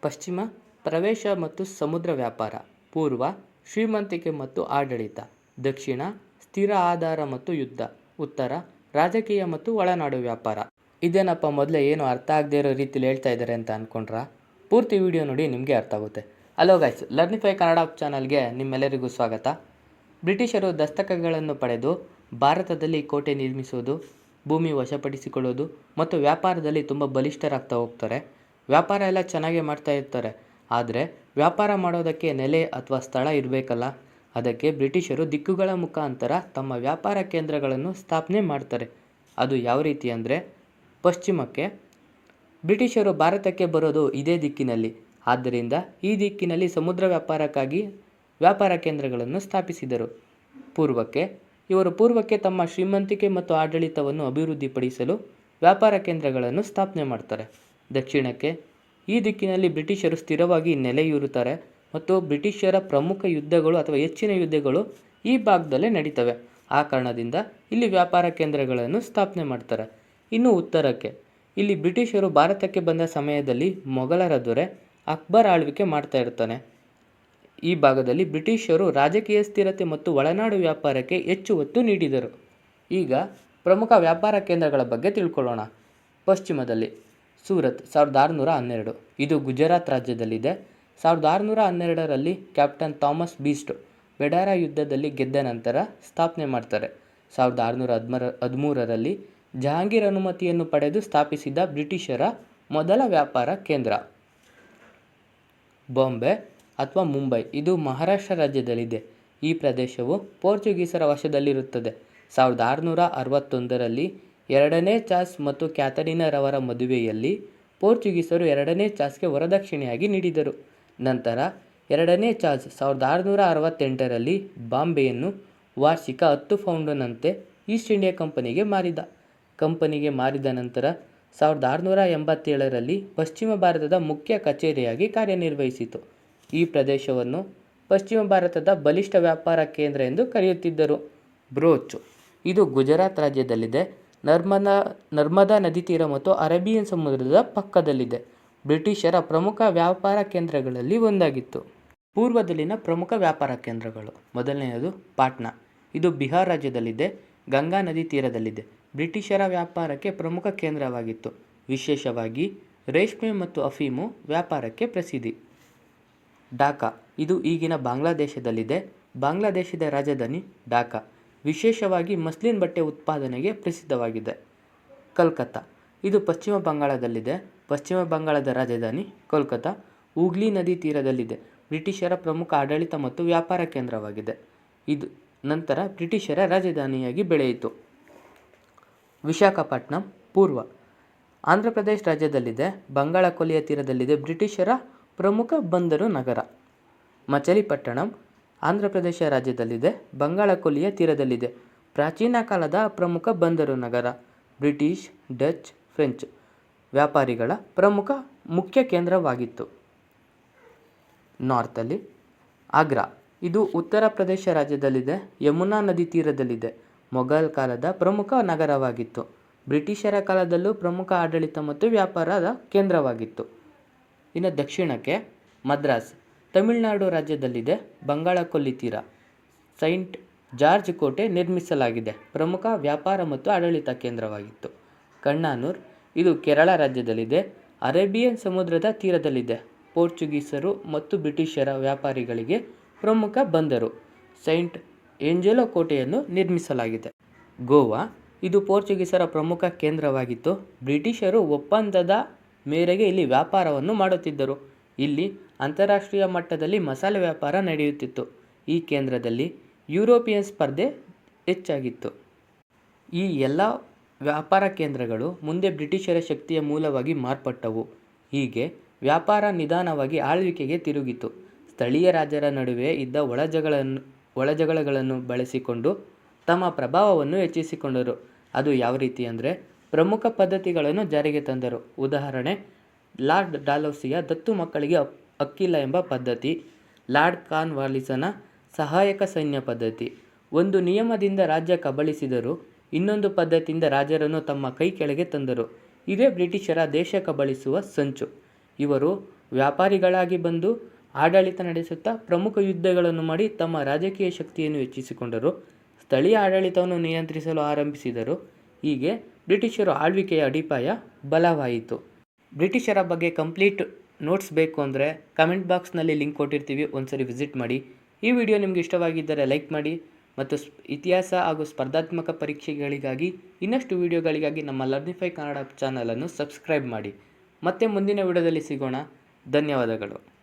ಪಶ್ಚಿಮ ಪ್ರವೇಶ ಮತ್ತು ಸಮುದ್ರ ವ್ಯಾಪಾರ. ಪೂರ್ವ ಶ್ರೀಮಂತಿಕೆ ಮತ್ತು ಆಡಳಿತ. ದಕ್ಷಿಣ ಸ್ಥಿರ ಆಧಾರ ಮತ್ತು ಯುದ್ಧ. ಉತ್ತರ ರಾಜಕೀಯ ಮತ್ತು ಒಳನಾಡು ವ್ಯಾಪಾರ. ಇದೇನಪ್ಪ ಮೊದಲೇ ಏನು ಅರ್ಥ ಆಗದೇ ಇರೋ ರೀತಿಲಿ ಹೇಳ್ತಾ ಇದ್ದಾರೆ ಅಂತ ಅಂದ್ಕೊಂಡ್ರಾ? ಪೂರ್ತಿ ವಿಡಿಯೋ ನೋಡಿ ನಿಮಗೆ ಅರ್ಥ ಆಗುತ್ತೆ. ಹಲೋ ಗೈಸ್, ಲರ್ನಿಫೈ ಕನ್ನಡ ಚಾನಲ್ಗೆ ನಿಮ್ಮೆಲ್ಲರಿಗೂ ಸ್ವಾಗತ. ಬ್ರಿಟಿಷರು ದಸ್ತಕಗಳನ್ನು ಪಡೆದು ಭಾರತದಲ್ಲಿ ಕೋಟೆ ನಿರ್ಮಿಸೋದು, ಭೂಮಿ ವಶಪಡಿಸಿಕೊಳ್ಳೋದು ಮತ್ತು ವ್ಯಾಪಾರದಲ್ಲಿ ತುಂಬ ಬಲಿಷ್ಠರಾಗ್ತಾ ಹೋಗ್ತಾರೆ. ವ್ಯಾಪಾರ ಎಲ್ಲ ಚೆನ್ನಾಗೇ ಮಾಡ್ತಾ ಇರ್ತಾರೆ. ಆದರೆ ವ್ಯಾಪಾರ ಮಾಡೋದಕ್ಕೆ ನೆಲೆ ಅಥವಾ ಸ್ಥಳ ಇರಬೇಕಲ್ಲ. ಅದಕ್ಕೆ ಬ್ರಿಟಿಷರು ದಿಕ್ಕುಗಳ ಮುಖಾಂತರ ತಮ್ಮ ವ್ಯಾಪಾರ ಕೇಂದ್ರಗಳನ್ನು ಸ್ಥಾಪನೆ ಮಾಡ್ತಾರೆ. ಅದು ಯಾವ ರೀತಿ ಅಂದರೆ, ಪಶ್ಚಿಮಕ್ಕೆ ಬ್ರಿಟಿಷರು ಭಾರತಕ್ಕೆ ಬರೋದು ಇದೇ ದಿಕ್ಕಿನಲ್ಲಿ. ಆದ್ದರಿಂದ ಈ ದಿಕ್ಕಿನಲ್ಲಿ ಸಮುದ್ರ ವ್ಯಾಪಾರಕ್ಕಾಗಿ ವ್ಯಾಪಾರ ಕೇಂದ್ರಗಳನ್ನು ಸ್ಥಾಪಿಸಿದರು. ಪೂರ್ವಕ್ಕೆ ತಮ್ಮ ಶ್ರೀಮಂತಿಕೆ ಮತ್ತು ಆಡಳಿತವನ್ನು ಅಭಿವೃದ್ಧಿಪಡಿಸಲು ವ್ಯಾಪಾರ ಕೇಂದ್ರಗಳನ್ನು ಸ್ಥಾಪನೆ ಮಾಡ್ತಾರೆ. ದಕ್ಷಿಣಕ್ಕೆ ಈ ದಿಕ್ಕಿನಲ್ಲಿ ಬ್ರಿಟಿಷರು ಸ್ಥಿರವಾಗಿ ನೆಲೆಯೂರುತ್ತಾರೆ ಮತ್ತು ಬ್ರಿಟಿಷರ ಪ್ರಮುಖ ಯುದ್ಧಗಳು ಅಥವಾ ಹೆಚ್ಚಿನ ಯುದ್ಧಗಳು ಈ ಭಾಗದಲ್ಲೇ ನಡೀತವೆ. ಆ ಕಾರಣದಿಂದ ಇಲ್ಲಿ ವ್ಯಾಪಾರ ಕೇಂದ್ರಗಳನ್ನು ಸ್ಥಾಪನೆ ಮಾಡ್ತಾರೆ. ಇನ್ನು ಉತ್ತರಕ್ಕೆ, ಇಲ್ಲಿ ಬ್ರಿಟಿಷರು ಭಾರತಕ್ಕೆ ಬಂದ ಸಮಯದಲ್ಲಿ ಮೊಘಲರ ದೊರೆ ಅಕ್ಬರ್ ಆಳ್ವಿಕೆ ಮಾಡ್ತಾ ಇರ್ತಾನೆ. ಈ ಭಾಗದಲ್ಲಿ ಬ್ರಿಟಿಷರು ರಾಜಕೀಯ ಸ್ಥಿರತೆ ಮತ್ತು ಒಳನಾಡು ವ್ಯಾಪಾರಕ್ಕೆ ಹೆಚ್ಚು ಒತ್ತು ನೀಡಿದರು. ಈಗ ಪ್ರಮುಖ ವ್ಯಾಪಾರ ಕೇಂದ್ರಗಳ ಬಗ್ಗೆ ತಿಳ್ಕೊಳ್ಳೋಣ. ಪಶ್ಚಿಮದಲ್ಲಿ ಸೂರತ್ 1612, ಇದು ಗುಜರಾತ್ ರಾಜ್ಯದಲ್ಲಿದೆ. 1612ರಲ್ಲಿ ಕ್ಯಾಪ್ಟನ್ ಥಾಮಸ್ ಬೀಸ್ಟ್ ಬೆಡಾರ ಯುದ್ಧದಲ್ಲಿ ಗೆದ್ದ ನಂತರ ಸ್ಥಾಪನೆ ಮಾಡ್ತಾರೆ. 1613ರಲ್ಲಿ ಜಹಾಂಗೀರ್ ಅನುಮತಿಯನ್ನು ಪಡೆದು ಸ್ಥಾಪಿಸಿದ ಬ್ರಿಟಿಷರ ಮೊದಲ ವ್ಯಾಪಾರ ಕೇಂದ್ರ. ಬಾಂಬೆ ಅಥವಾ ಮುಂಬೈ, ಇದು ಮಹಾರಾಷ್ಟ್ರ ರಾಜ್ಯದಲ್ಲಿದೆ. ಈ ಪ್ರದೇಶವು ಪೋರ್ಚುಗೀಸರ ವಶದಲ್ಲಿರುತ್ತದೆ. 1661ರಲ್ಲಿ ಎರಡನೇ ಚಾರ್ಲ್ಸ್ ಮತ್ತು ಕ್ಯಾಥರೀನರವರ ಮದುವೆಯಲ್ಲಿ ಪೋರ್ಚುಗೀಸರು ಎರಡನೇ ಚಾರ್ಲ್ಸ್ಗೆ ವರದಕ್ಷಿಣೆಯಾಗಿ ನೀಡಿದರು. ನಂತರ ಎರಡನೇ ಚಾರ್ಲ್ಸ್ 1668ರಲ್ಲಿ ಬಾಂಬೆಯನ್ನು ವಾರ್ಷಿಕ 10 ಪೌಂಡ್ನಂತೆ ಈಸ್ಟ್ ಇಂಡಿಯಾ ಕಂಪನಿಗೆ ಮಾರಿದ ನಂತರ 1687ರಲ್ಲಿ ಪಶ್ಚಿಮ ಭಾರತದ ಮುಖ್ಯ ಕಚೇರಿಯಾಗಿ ಕಾರ್ಯನಿರ್ವಹಿಸಿತು. ಈ ಪ್ರದೇಶವನ್ನು ಪಶ್ಚಿಮ ಭಾರತದ ಬಲಿಷ್ಠ ವ್ಯಾಪಾರ ಕೇಂದ್ರ ಎಂದು ಕರೆಯುತ್ತಿದ್ದರು. ಬ್ರೋಚ್, ಇದು ಗುಜರಾತ್ ರಾಜ್ಯದಲ್ಲಿದೆ. ನರ್ಮದಾ ನದಿ ತೀರ ಮತ್ತು ಅರೇಬಿಯನ್ ಸಮುದ್ರದ ಪಕ್ಕದಲ್ಲಿದೆ. ಬ್ರಿಟಿಷರ ಪ್ರಮುಖ ವ್ಯಾಪಾರ ಕೇಂದ್ರಗಳಲ್ಲಿ ಒಂದಾಗಿತ್ತು. ಪೂರ್ವದಲ್ಲಿನ ಪ್ರಮುಖ ವ್ಯಾಪಾರ ಕೇಂದ್ರಗಳು. ಮೊದಲನೆಯದು ಪಾಟ್ನಾ, ಇದು ಬಿಹಾರ್ ರಾಜ್ಯದಲ್ಲಿದೆ. ಗಂಗಾ ನದಿ ತೀರದಲ್ಲಿದೆ. ಬ್ರಿಟಿಷರ ವ್ಯಾಪಾರಕ್ಕೆ ಪ್ರಮುಖ ಕೇಂದ್ರವಾಗಿತ್ತು. ವಿಶೇಷವಾಗಿ ರೇಷ್ಮೆ ಮತ್ತು ಅಫೀಮು ವ್ಯಾಪಾರಕ್ಕೆ ಪ್ರಸಿದ್ಧಿ. ಢಾಕಾ, ಇದು ಈಗಿನ ಬಾಂಗ್ಲಾದೇಶದಲ್ಲಿದೆ. ಬಾಂಗ್ಲಾದೇಶದ ರಾಜಧಾನಿ ಢಾಕಾ. ವಿಶೇಷವಾಗಿ ಮಸ್ಲಿನ್ ಬಟ್ಟೆ ಉತ್ಪಾದನೆಗೆ ಪ್ರಸಿದ್ಧವಾಗಿದೆ. ಕಲ್ಕತ್ತಾ, ಇದು ಪಶ್ಚಿಮ ಬಂಗಾಳದಲ್ಲಿದೆ. ಪಶ್ಚಿಮ ಬಂಗಾಳದ ರಾಜಧಾನಿ ಕೋಲ್ಕತ್ತಾ. ಹೂಗ್ಲಿ ನದಿ ತೀರದಲ್ಲಿದೆ. ಬ್ರಿಟಿಷರ ಪ್ರಮುಖ ಆಡಳಿತ ಮತ್ತು ವ್ಯಾಪಾರ ಕೇಂದ್ರವಾಗಿದೆ. ಇದು ನಂತರ ಬ್ರಿಟಿಷರ ರಾಜಧಾನಿಯಾಗಿ ಬೆಳೆಯಿತು. ವಿಶಾಖಪಟ್ಟಣಂ, ಪೂರ್ವ ಆಂಧ್ರ ಪ್ರದೇಶ ರಾಜ್ಯದಲ್ಲಿದೆ. ಬಂಗಾಳ ಕೊಲ್ಲಿಯ ತೀರದಲ್ಲಿದೆ. ಬ್ರಿಟಿಷರ ಪ್ರಮುಖ ಬಂದರು ನಗರ. ಮಚಲಿಪಟ್ಟಣಂ, ಆಂಧ್ರ ಪ್ರದೇಶ ರಾಜ್ಯದಲ್ಲಿದೆ. ಬಂಗಾಳ ಕೊಲ್ಲಿಯ ತೀರದಲ್ಲಿದೆ. ಪ್ರಾಚೀನ ಕಾಲದ ಪ್ರಮುಖ ಬಂದರು ನಗರ. ಬ್ರಿಟಿಷ್, ಡಚ್, ಫ್ರೆಂಚ್ ವ್ಯಾಪಾರಿಗಳ ಪ್ರಮುಖ ಮುಖ್ಯ ಕೇಂದ್ರವಾಗಿತ್ತು. ನಾರ್ತಲ್ಲಿ ಆಗ್ರಾ, ಇದು ಉತ್ತರ ಪ್ರದೇಶ ರಾಜ್ಯದಲ್ಲಿದೆ. ಯಮುನಾ ನದಿ ತೀರದಲ್ಲಿದೆ. ಮೊಘಲ್ ಕಾಲದ ಪ್ರಮುಖ ನಗರವಾಗಿತ್ತು. ಬ್ರಿಟಿಷರ ಕಾಲದಲ್ಲೂ ಪ್ರಮುಖ ಆಡಳಿತ ಮತ್ತು ವ್ಯಾಪಾರದ ಕೇಂದ್ರವಾಗಿತ್ತು. ಇನ್ನು ದಕ್ಷಿಣಕ್ಕೆ ಮದ್ರಾಸ್, ತಮಿಳುನಾಡು ರಾಜ್ಯದಲ್ಲಿದೆ. ಬಂಗಾಳ ಕೊಲ್ಲಿ ತೀರ. ಸೈಂಟ್ ಜಾರ್ಜ್ ಕೋಟೆ ನಿರ್ಮಿಸಲಾಗಿದೆ. ಪ್ರಮುಖ ವ್ಯಾಪಾರ ಮತ್ತು ಆಡಳಿತ ಕೇಂದ್ರವಾಗಿತ್ತು. ಕಣ್ಣನೂರ್, ಇದು ಕೇರಳ ರಾಜ್ಯದಲ್ಲಿದೆ. ಅರೇಬಿಯನ್ ಸಮುದ್ರದ ತೀರದಲ್ಲಿದೆ. ಪೋರ್ಚುಗೀಸರು ಮತ್ತು ಬ್ರಿಟಿಷರ ವ್ಯಾಪಾರಿಗಳಿಗೆ ಪ್ರಮುಖ ಬಂದರು. ಸೈಂಟ್ ಏಂಜೆಲೋ ಕೋಟೆಯನ್ನು ನಿರ್ಮಿಸಲಾಗಿದೆ. ಗೋವಾ, ಇದು ಪೋರ್ಚುಗೀಸರ ಪ್ರಮುಖ ಕೇಂದ್ರವಾಗಿತ್ತು. ಬ್ರಿಟಿಷರು ಒಪ್ಪಂದದ ಮೇರೆಗೆ ಇಲ್ಲಿ ವ್ಯಾಪಾರವನ್ನು ಮಾಡುತ್ತಿದ್ದರು. ಇಲ್ಲಿ ಅಂತಾರಾಷ್ಟ್ರೀಯ ಮಟ್ಟದಲ್ಲಿ ಮಸಾಲೆ ವ್ಯಾಪಾರ ನಡೆಯುತ್ತಿತ್ತು. ಈ ಕೇಂದ್ರದಲ್ಲಿ ಯುರೋಪಿಯನ್ ಸ್ಪರ್ಧೆ ಹೆಚ್ಚಾಗಿತ್ತು. ಈ ಎಲ್ಲ ವ್ಯಾಪಾರ ಕೇಂದ್ರಗಳು ಮುಂದೆ ಬ್ರಿಟಿಷರ ಶಕ್ತಿಯ ಮೂಲವಾಗಿ ಮಾರ್ಪಟ್ಟವು. ಹೀಗೆ ವ್ಯಾಪಾರ ನಿಧಾನವಾಗಿ ಆಳ್ವಿಕೆಗೆ ತಿರುಗಿತು. ಸ್ಥಳೀಯ ರಾಜರ ನಡುವೆ ಇದ್ದ ಒಳಜಗಳಗಳನ್ನು ಬಳಸಿಕೊಂಡು ತಮ್ಮ ಪ್ರಭಾವವನ್ನು ಹೆಚ್ಚಿಸಿಕೊಂಡರು. ಅದು ಯಾವ ರೀತಿ ಅಂದರೆ, ಪ್ರಮುಖ ಪದ್ಧತಿಗಳನ್ನು ಜಾರಿಗೆ ತಂದರು. ಉದಾಹರಣೆ, ಲಾರ್ಡ್ ಡಾಲೌಸಿಯ ದತ್ತು ಮಕ್ಕಳಿಗೆ ಹಕ್ಕಿಲ್ಲ ಎಂಬ ಪದ್ಧತಿ. ಲಾರ್ಡ್ ಕಾರ್ನ್ವಾಲಿಸನ ಸಹಾಯಕ ಸೈನ್ಯ ಪದ್ಧತಿ. ಒಂದು ನಿಯಮದಿಂದ ರಾಜ್ಯ ಕಬಳಿಸಿದರು, ಇನ್ನೊಂದು ಪದ್ಧತಿಯಿಂದ ರಾಜರನ್ನು ತಮ್ಮ ಕೈ ಕೆಳಗೆ ತಂದರು. ಇದೇ ಬ್ರಿಟಿಷರ ದೇಶ ಕಬಳಿಸುವ ಸಂಚು. ಇವರು ವ್ಯಾಪಾರಿಗಳಾಗಿ ಬಂದು ಆಡಳಿತ ನಡೆಸುತ್ತಾ ಪ್ರಮುಖ ಯುದ್ಧಗಳನ್ನು ಮಾಡಿ ತಮ್ಮ ರಾಜಕೀಯ ಶಕ್ತಿಯನ್ನು ಹೆಚ್ಚಿಸಿಕೊಂಡರು. ಸ್ಥಳೀಯ ಆಡಳಿತವನ್ನು ನಿಯಂತ್ರಿಸಲು ಆರಂಭಿಸಿದರು. ಹೀಗೆ ಬ್ರಿಟಿಷರು ಆಳ್ವಿಕೆಯ ಅಡಿಪಾಯ ಬಲವಾಯಿತು. ಬ್ರಿಟಿಷರ ಬಗ್ಗೆ ಕಂಪ್ಲೀಟ್ ನೋಟ್ಸ್ ಬೇಕು ಅಂದರೆ ಕಮೆಂಟ್ ಬಾಕ್ಸ್ನಲ್ಲಿ ಲಿಂಕ್ ಕೊಟ್ಟಿರ್ತೀವಿ, ಒಂದ್ಸರಿ ವಿಸಿಟ್ ಮಾಡಿ. ಈ ವಿಡಿಯೋ ನಿಮಗೆ ಇಷ್ಟವಾಗಿದ್ದರೆ ಲೈಕ್ ಮಾಡಿ ಮತ್ತು ಇತಿಹಾಸ ಹಾಗೂ ಸ್ಪರ್ಧಾತ್ಮಕ ಪರೀಕ್ಷೆಗಳಿಗಾಗಿ ಇನ್ನಷ್ಟು ವಿಡಿಯೋಗಳಿಗಾಗಿ ನಮ್ಮ ಲರ್ನಿಫೈ ಕನ್ನಡ ಚಾನಲನ್ನು ಸಬ್ಸ್ಕ್ರೈಬ್ ಮಾಡಿ. ಮತ್ತೆ ಮುಂದಿನ ವಿಡಿಯೋದಲ್ಲಿ ಸಿಗೋಣ. ಧನ್ಯವಾದಗಳು.